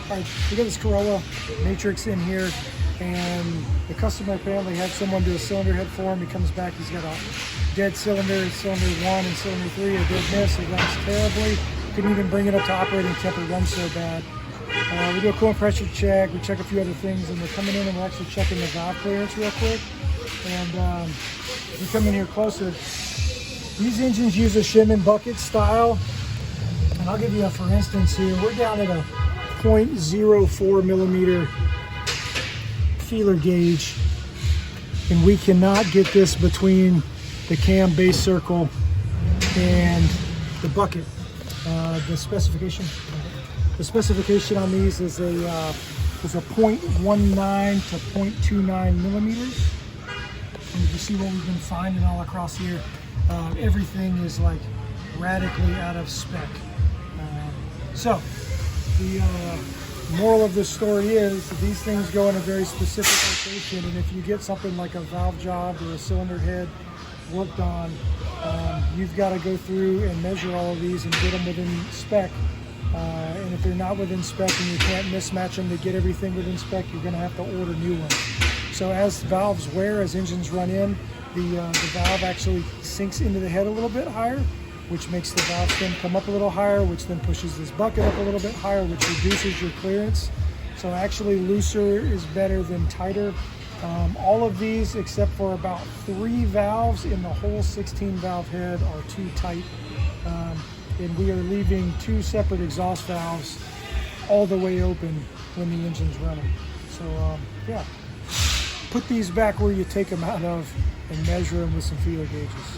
All right, we got this Corolla Matrix in here, and the customer apparently had someone do a cylinder head for him. He comes back, he's got a dead cylinder, cylinder 1 and cylinder 3, a dead miss. It runs terribly. Couldn't even bring it up to operating temp, it runs so bad. We do a coolant pressure check, we check a few other things, and we're coming in and we're actually checking the valve clearance real quick. And if we come in here closer, these engines use a shim and bucket style. And I'll give you a for instance here. We're down at a 0.04 millimeter feeler gauge, and we cannot get this between the cam base circle and the bucket. The specification on these is a 0.19 to 0.29 millimeters. And you can see what we've been finding all across here. Everything is like radically out of spec. So the moral of this story is that these things go in a very specific location, and if you get something like a valve job or a cylinder head worked on, you've got to go through and measure all of these and get them within spec. And if they're not within spec and you can't mismatch them to get everything within spec, you're going to have to order new ones. So as valves wear, as engines run in, the valve actually sinks into the head a little bit higher, which makes the valve stem come up a little higher, which then pushes this bucket up a little bit higher, which reduces your clearance. So actually looser is better than tighter. All of these, except for about 3 valves in the whole 16 valve head, are too tight. And we are leaving 2 separate exhaust valves all the way open when the engine's running. So yeah, put these back where you take them out of and measure them with some feeler gauges.